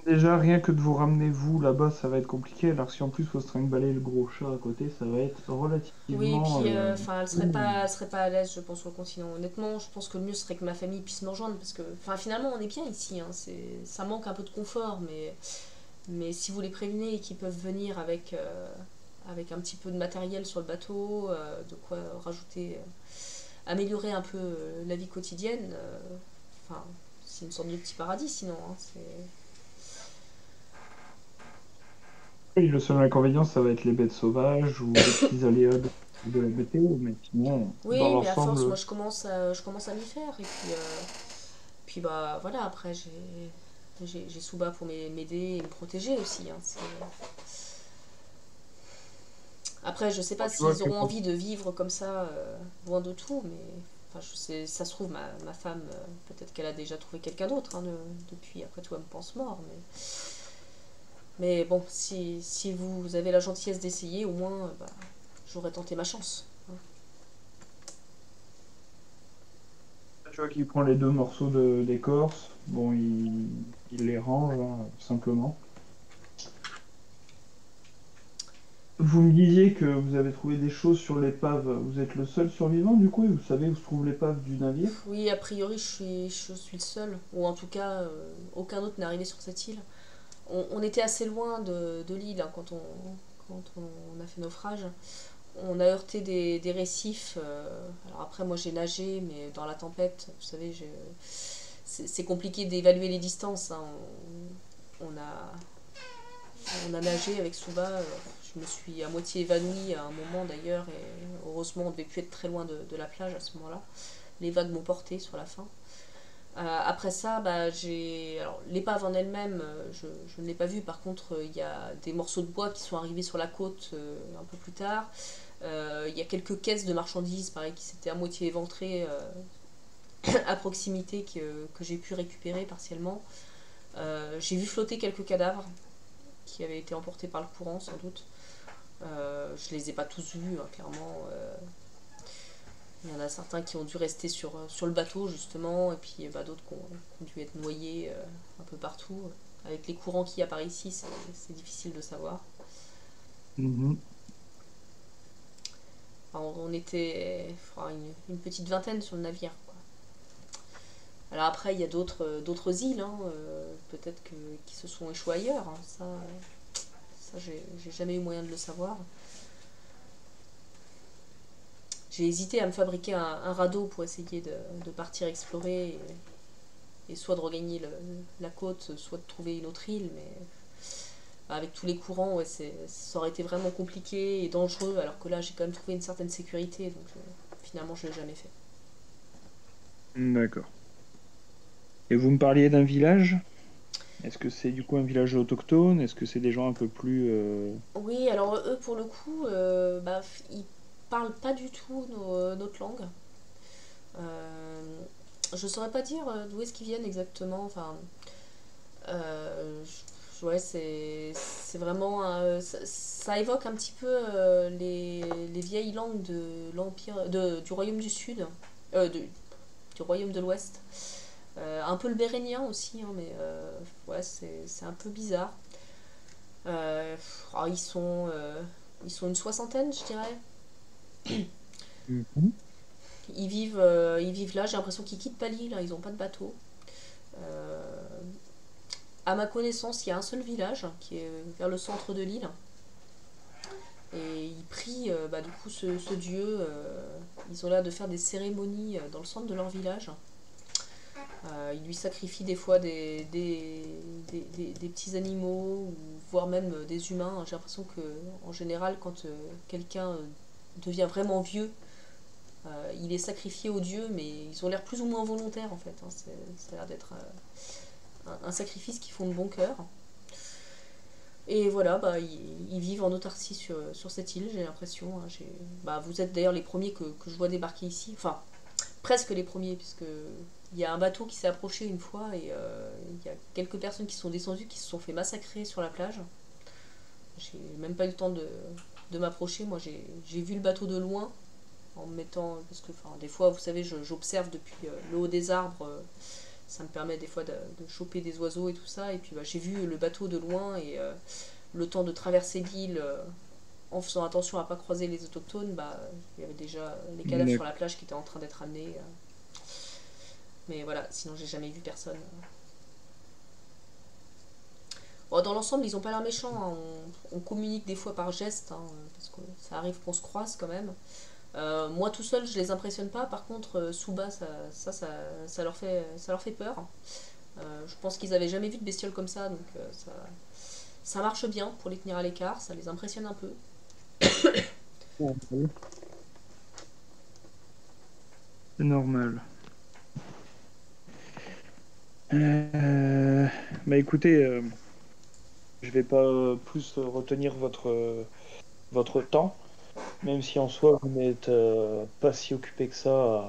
Speaker 3: Déjà, rien que de vous ramener vous là-bas, ça va être compliqué. Alors si en plus faut se trimballer le gros chat à côté, ça va être
Speaker 1: Oui, et
Speaker 3: relativement...
Speaker 1: puis, enfin,
Speaker 3: ouh.
Speaker 1: elle serait pas à l'aise, je pense, sur le continent. Honnêtement, je pense que le mieux serait que ma famille puisse me rejoindre, parce que, enfin, finalement, on est bien ici, hein. Ça manque un peu de confort, mais si vous les prévenez et qu'ils peuvent venir avec un petit peu de matériel sur le bateau, de quoi rajouter, améliorer un peu la vie quotidienne, enfin, c'est une sorte de petit paradis, sinon, hein.
Speaker 3: Oui, le seul inconvénient, ça va être les bêtes sauvages ou les petits aléas de la météo, mais sinon, dans
Speaker 1: Oui, mais à force, moi,
Speaker 3: l'ensemble,
Speaker 1: je commence à m'y faire, et puis bah, voilà, après, j'ai Souba pour m'aider et me protéger aussi, hein. Après, je sais pas
Speaker 3: tu vois
Speaker 1: s'ils
Speaker 3: que
Speaker 1: auront envie de vivre comme ça, loin de tout, mais enfin, je sais, ça se trouve, ma femme, peut-être qu'elle a déjà trouvé quelqu'un d'autre, hein, depuis, après tout, elle me pense mort. Mais bon, si vous avez la gentillesse d'essayer, au moins, bah, j'aurais tenté ma chance, hein.
Speaker 3: tu vois qu'il prend les deux morceaux d'écorce, bon, il les range, hein, simplement. Vous me disiez que vous avez trouvé des choses sur l'épave. Vous êtes le seul survivant du coup et vous savez où se trouve l'épave du navire?
Speaker 1: Oui, a priori, je suis le seul, ou en tout cas, aucun autre n'est arrivé sur cette île. On était assez loin de l'île, hein, quand on a fait naufrage. On a heurté des récifs. Alors après, moi j'ai nagé, mais dans la tempête, vous savez, c'est compliqué d'évaluer les distances, hein. On a, on a nagé avec Suba. Je me suis à moitié évanouie à un moment d'ailleurs, et heureusement on devait plus être très loin de la plage à ce moment-là. Les vagues m'ont porté sur la fin. Après ça, bah, alors, l'épave en elle-même, je ne l'ai pas vue. Par contre, il y a des morceaux de bois qui sont arrivés sur la côte un peu plus tard. Il y a quelques caisses de marchandises, pareil, qui s'étaient à moitié éventrées à proximité que j'ai pu récupérer partiellement. J'ai vu flotter quelques cadavres qui avaient été emportés par le courant, sans doute. Je les ai pas tous vus, hein, clairement. Il y en a certains qui ont dû rester sur le bateau, justement, et puis bah, d'autres qui ont dû être noyés un peu partout. Avec les courants qu'il y a par ici, c'est difficile de savoir.
Speaker 3: Mhm.
Speaker 1: Enfin, on était une petite vingtaine sur le navire, quoi. Alors après, il y a d'autres îles, hein, peut-être qui se sont échouées ailleurs, hein. Ça j'ai jamais eu moyen de le savoir. J'ai hésité à me fabriquer un radeau pour essayer de partir explorer et soit de regagner la côte, soit de trouver une autre île, mais avec tous les courants, ouais, ça aurait été vraiment compliqué et dangereux, alors que là j'ai quand même trouvé une certaine sécurité, donc finalement je l'ai jamais fait.
Speaker 2: d'accord. Et vous me parliez d'un village? Est-ce que c'est du coup un village autochtone? Est-ce que c'est des gens un peu plus...
Speaker 1: Oui, alors eux pour le coup, bah, ils parlent pas du tout notre langue. Euh, je saurais pas dire d'où est-ce qu'ils viennent exactement. Enfin, ouais, c'est vraiment ça évoque un petit peu les vieilles langues de l'empire du royaume du Sud, du royaume de l'Ouest. Un peu le bérénien aussi, hein, mais ouais, c'est un peu bizarre. Alors, ils sont une soixantaine, je dirais.
Speaker 2: Mhm.
Speaker 1: Ils vivent là. J'ai l'impression qu'ils quittent pas l'île, hein, ils n'ont pas de bateau. Euh, à ma connaissance, il y a un seul village qui est vers le centre de l'île. Et ils prient du coup ce dieu. Ils ont l'air de faire des cérémonies dans le centre de leur village. Ils lui sacrifient des fois des petits animaux, ou voire même des humains. J'ai l'impression que en général, quand quelqu'un devient vraiment vieux, il est sacrifié aux dieux, mais ils ont l'air plus ou moins volontaires en fait. Hein. Ça a l'air d'être un sacrifice qu'ils font de bon cœur. Et voilà, ils vivent en autarcie sur cette île, j'ai l'impression. Hein. Vous êtes d'ailleurs les premiers que je vois débarquer ici. Enfin, presque les premiers, puisque il y a un bateau qui s'est approché une fois et il y a quelques personnes qui sont descendues qui se sont fait massacrer sur la plage. J'ai même pas eu le temps de m'approcher. Moi, j'ai vu le bateau de loin en me mettant. Parce que des fois, vous savez, j'observe depuis le haut des arbres. Ça me permet des fois de choper des oiseaux et tout ça. Et puis j'ai vu le bateau de loin et le temps de traverser l'île en faisant attention à pas croiser les autochtones, il y avait déjà les cadavres sur la plage qui étaient en train d'être amenés. Mais voilà, sinon j'ai jamais vu personne. Bon, dans l'ensemble, ils ont pas l'air méchants. Hein. On communique des fois par geste, hein, parce que ça arrive qu'on se croise quand même. Moi tout seul, je les impressionne pas. Par contre, sous bas, ça leur fait peur. Je pense qu'ils avaient jamais vu de bestioles comme ça, donc ça marche bien pour les tenir à l'écart. Ça les impressionne un peu.
Speaker 2: C'est normal. Écoutez, je vais pas plus retenir votre temps, même si en soi vous n'êtes pas si occupé que ça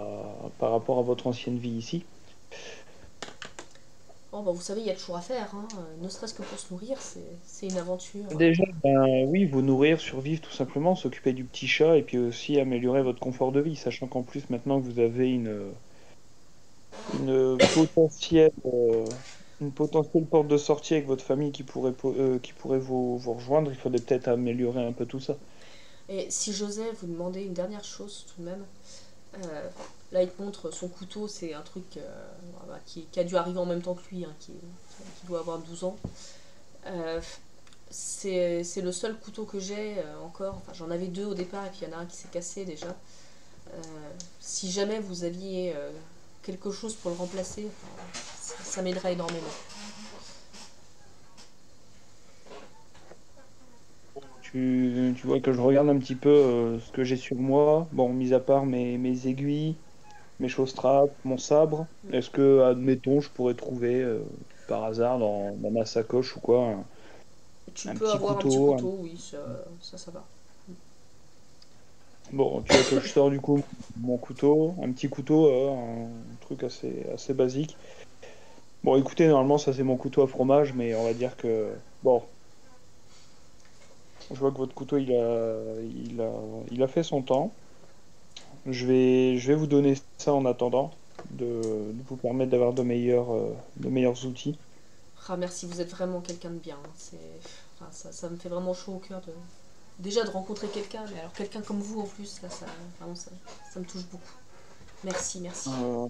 Speaker 2: par rapport à votre ancienne vie ici.
Speaker 1: Oh, vous savez, il y a toujours à faire, hein. Ne serait-ce que pour se nourrir, c'est une aventure.
Speaker 2: Déjà, oui, vous nourrir, survivre tout simplement, s'occuper du petit chat et puis aussi améliorer votre confort de vie, sachant qu'en plus maintenant que vous avez une potentielle, une potentielle porte de sortie avec votre famille qui pourrait vous rejoindre, il faudrait peut-être améliorer un peu tout ça.
Speaker 1: Et si j'osais vous demander une dernière chose tout de même, euh, là il te montre son couteau, c'est un truc qui a dû arriver en même temps que lui, hein, qui doit avoir 12 ans. Euh, c'est le seul couteau que j'ai encore. Enfin, j'en avais deux au départ et puis il y en a un qui s'est cassé déjà. Euh, si jamais vous aviez quelque chose pour le remplacer, ça m'aiderait énormément.
Speaker 2: Tu vois que je regarde un petit peu ce que j'ai sur moi. Bon, mis à part mes aiguilles, mes chausse-trapes, mon sabre, est-ce que, admettons, je pourrais trouver par hasard dans ma sacoche ou quoi,
Speaker 1: Tu
Speaker 2: un
Speaker 1: peux
Speaker 2: petit
Speaker 1: avoir un petit
Speaker 2: couteau.
Speaker 1: couteau, oui, ça va.
Speaker 2: Bon, tu vois que je sors du coup mon couteau, un petit couteau, un truc assez basique. Bon, écoutez, normalement, ça c'est mon couteau à fromage, mais on va dire que, bon, je vois que votre couteau il a fait son temps. Je vais vous donner ça en attendant de vous permettre d'avoir de meilleurs outils.
Speaker 1: Ah, merci, vous êtes vraiment quelqu'un de bien. Hein. Ça me fait vraiment chaud au cœur déjà de rencontrer quelqu'un, mais alors quelqu'un comme vous en plus, là, vraiment, ça me touche beaucoup. Merci, merci.
Speaker 2: Euh,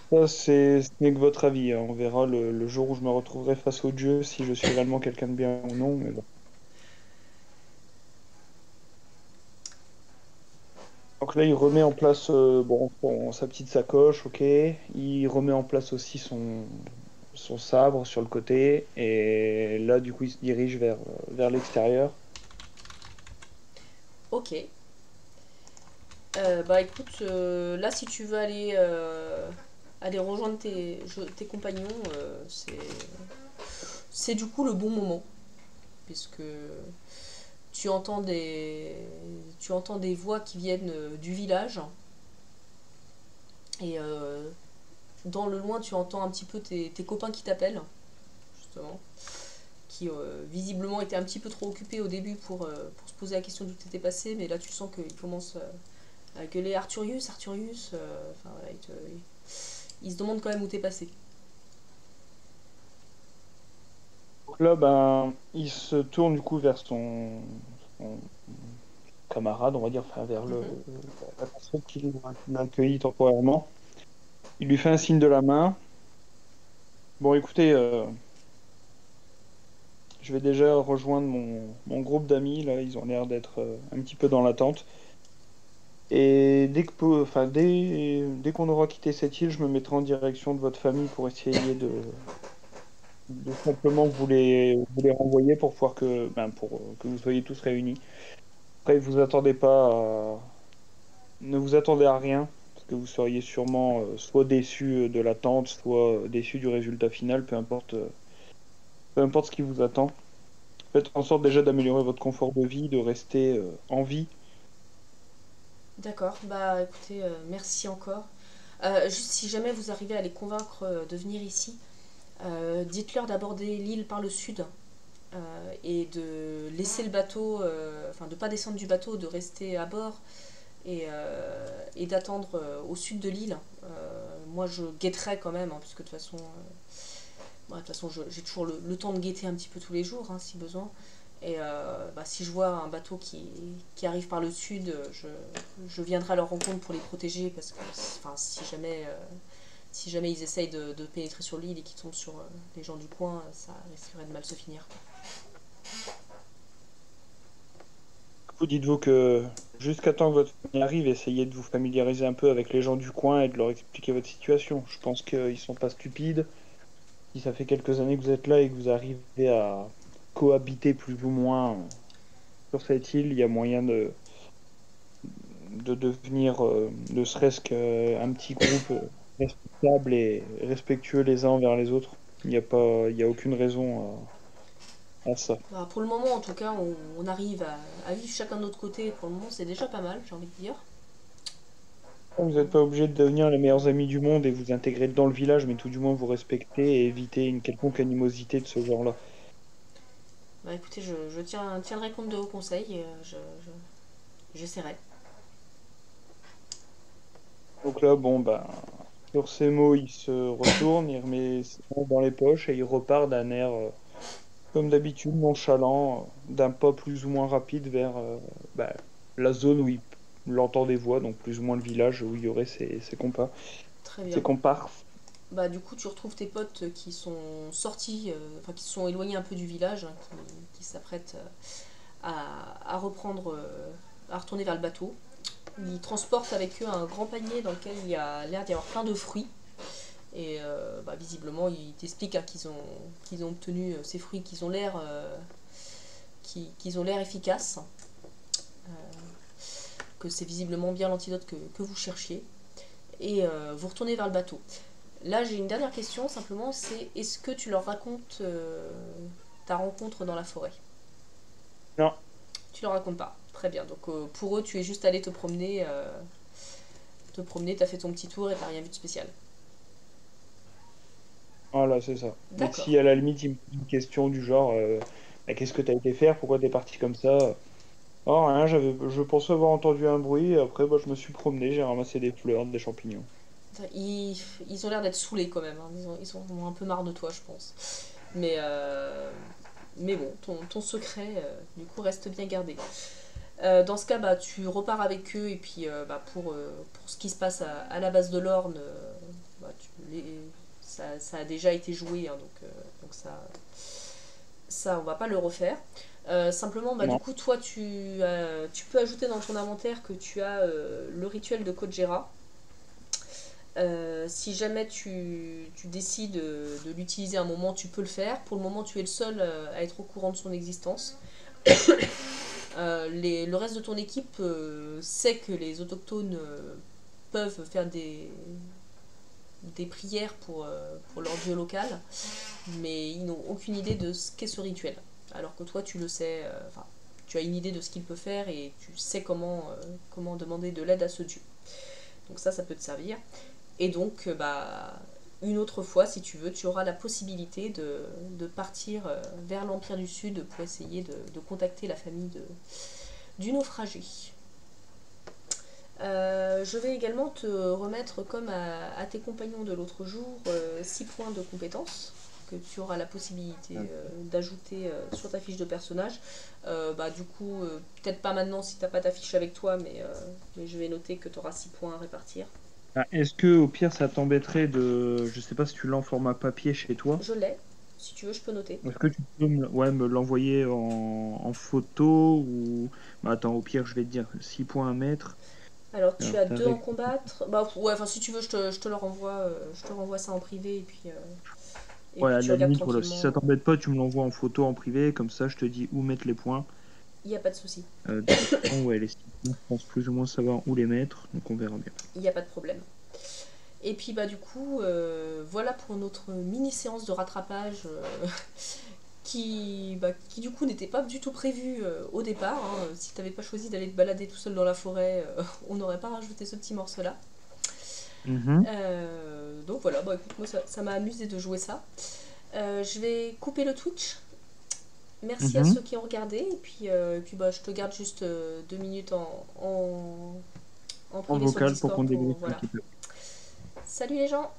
Speaker 2: Ça, ce n'est que votre avis, hein. On verra le jour où je me retrouverai face au Dieu si je suis réellement quelqu'un de bien ou non. Mais bon. Donc là, il remet en place sa petite sacoche, ok. Il remet en place aussi son sabre sur le côté. Et là, du coup, il se dirige vers l'extérieur.
Speaker 1: Ok. Écoute, là si tu veux aller rejoindre tes compagnons, c'est du coup le bon moment, puisque tu entends tu entends des voix qui viennent du village, et dans le loin tu entends un petit peu tes copains qui t'appellent, justement, qui visiblement étaient un petit peu trop occupés au début pour se poser la question d'où t'étais passé, mais là tu sens qu'ils commencent à gueuler Arthurius, Arthurius. Enfin voilà, ils se demandent quand même où t'es passé.
Speaker 2: Donc là, il se tourne du coup vers son camarade, on va dire, enfin, vers
Speaker 1: Mhm.
Speaker 2: la personne qui l'a accueilli temporairement. Il lui fait un signe de la main. Bon, écoutez,
Speaker 3: je vais déjà rejoindre mon groupe d'amis, là, ils ont l'air d'être un petit peu dans l'attente. Et dès qu'on aura quitté cette île, je me mettrai en direction de votre famille pour essayer de simplement vous les renvoyer pour pouvoir que vous soyez tous réunis. Après, ne vous attendez à rien, parce que vous seriez sûrement soit déçus de l'attente, soit déçus du résultat final, peu importe ce qui vous attend. Faites en sorte déjà d'améliorer votre confort de vie, de rester en vie.
Speaker 1: D'accord, bah écoutez, merci encore. Juste si jamais vous arrivez à les convaincre de venir ici, dites-leur d'aborder l'île par le sud et de laisser le bateau, enfin de pas descendre du bateau, de rester à bord et d'attendre au sud de l'île. Moi je guetterai quand même, hein, puisque de toute façon, j'ai toujours le temps de guetter un petit peu tous les jours, hein, si besoin. Et si je vois un bateau qui arrive par le sud, je viendrai à leur rencontre pour les protéger parce que enfin, si jamais ils essayent de pénétrer sur l'île et qu'ils tombent sur les gens du coin, ça risquerait de mal se finir.
Speaker 3: Vous dites-vous que jusqu'à temps que votre famille arrive, essayez de vous familiariser un peu avec les gens du coin et de leur expliquer votre situation. Je pense qu'ils sont pas stupides. Si ça fait quelques années que vous êtes là et que vous arrivez à cohabiter plus ou moins sur cette île, il y a moyen de devenir ne serait-ce qu'un petit groupe respectable et respectueux les uns envers les autres. Il y a aucune raison à ça.
Speaker 1: Bah, pour le moment, en tout cas, on arrive à vivre chacun de notre côté. Pour le moment, c'est déjà pas mal, j'ai envie de dire.
Speaker 3: Vous n'êtes pas obligé de devenir les meilleurs amis du monde et vous intégrer dans le village, mais tout du moins vous respecter et éviter une quelconque animosité de ce genre-là.
Speaker 1: Bah écoutez, tiendrai compte de vos conseils et j'essaierai.
Speaker 3: Donc là, bon, ben, sur ces mots, il se retourne, il remet ses mains dans les poches et il repart d'un air, comme d'habitude, nonchalant, d'un pas plus ou moins rapide vers ben, la zone où il entend des voix, donc plus ou moins le village où il y aurait
Speaker 1: Très
Speaker 3: ses
Speaker 1: bien.
Speaker 3: comparses.
Speaker 1: Bah du coup, tu retrouves tes potes qui sont sortis, enfin qui se sont éloignés un peu du village, hein, qui s'apprêtent à reprendre, à retourner vers le bateau. Ils transportent avec eux un grand panier dans lequel il y a l'air d'y avoir plein de fruits. Et visiblement, ils t'expliquent, hein, qu'ils ont obtenu ces fruits qu'ils ont l'air efficaces, euh, que c'est visiblement bien l'antidote que vous cherchiez. Et vous retournez vers le bateau. Là, j'ai une dernière question, simplement, c'est est-ce que tu leur racontes ta rencontre dans la forêt?
Speaker 3: Non,
Speaker 1: Tu leur racontes pas. Très bien. Donc pour eux, tu es juste allé te promener, t'as fait ton petit tour et t'as rien vu de spécial.
Speaker 3: voilà, c'est ça. Mais
Speaker 1: D'accord.
Speaker 3: si à la limite il me pose une question du genre, bah, qu'est-ce que t'as été faire? Pourquoi t'es parti comme ça? Oh, rien, je pensais avoir entendu un bruit, et après bah, je me suis promené, j'ai ramassé des fleurs, des champignons.
Speaker 1: Ils, ils ont l'air d'être saoulés quand même, hein. Ils ont un peu marre de toi, je pense. Mais, euh, mais bon, ton secret, du coup, reste bien gardé. Dans ce cas, bah, tu repars avec eux et puis pour ce qui se passe à la base de l'Orne, bah, ça a déjà été joué, hein, donc ça, on va pas le refaire. Simplement, bah, du
Speaker 3: Non.
Speaker 1: coup, toi, tu peux ajouter dans ton inventaire que tu as le rituel de Kojera. Si jamais tu décides de l'utiliser un moment, tu peux le faire. Pour le moment, tu es le seul à être au courant de son existence. Le reste de ton équipe sait que les autochtones peuvent faire des prières pour leur dieu local, mais ils n'ont aucune idée de ce qu'est ce rituel. Alors que toi, tu le sais, enfin, tu as une idée de ce qu'il peut faire et tu sais comment demander de l'aide à ce dieu. Donc ça peut te servir. Et donc, une autre fois, si tu veux, tu auras la possibilité de partir vers l'Empire du Sud pour essayer de contacter la famille du naufragé. Je vais également te remettre, comme à tes compagnons de l'autre jour, 6 points de compétences que tu auras la possibilité d'ajouter sur ta fiche de personnage. Du coup, peut-être pas maintenant si t'as pas ta fiche avec toi, mais je vais noter que tu auras 6 points à répartir.
Speaker 3: Ah, est-ce que au pire ça t'embêterait de... Je sais pas si tu l'as en format papier chez toi.
Speaker 1: Je l'ai. Si tu veux, je peux noter.
Speaker 2: Est-ce que tu peux me l'envoyer en photo ou... Bah, attends, au pire, je vais te dire 6 points à mettre.
Speaker 1: Alors, tu
Speaker 2: Alors,
Speaker 1: as
Speaker 2: t'as
Speaker 1: 2 en
Speaker 2: avec...
Speaker 1: combattre. Bah, ouais, enfin, si tu veux, je te le renvoie. Je te renvoie ça en privé et
Speaker 2: Ouais,
Speaker 1: puis
Speaker 2: à
Speaker 1: tu
Speaker 2: la
Speaker 1: regardes
Speaker 2: limite, voilà, si ça
Speaker 1: tranquillement.
Speaker 2: t'embête pas, tu me l'envoies en photo en privé, comme ça, je te dis où mettre les points.
Speaker 1: Il n'y a pas de souci.
Speaker 2: De toute façon, ouais, les 6 points, je pense plus ou moins savoir où les mettre, donc on verra bien.
Speaker 1: Il n'y a pas de problème. Et puis, bah, du coup, voilà pour notre mini séance de rattrapage qui du coup, n'était pas du tout prévue au départ. Hein. Si tu n'avais pas choisi d'aller te balader tout seul dans la forêt, on n'aurait pas rajouté ce petit morceau-là.
Speaker 2: Mhm,
Speaker 1: Donc voilà, bah, écoute, moi ça m'a amusé de jouer ça. Je vais couper le Twitch. Merci à
Speaker 2: mhm.
Speaker 1: ceux qui ont regardé. Et puis bah, je te garde juste 2 minutes en
Speaker 2: En
Speaker 1: privé sur le
Speaker 2: vocal pour
Speaker 1: Discord
Speaker 2: qu'on
Speaker 1: pour.
Speaker 2: débriefe un
Speaker 1: Voilà.
Speaker 2: petit peu.
Speaker 1: Salut les gens!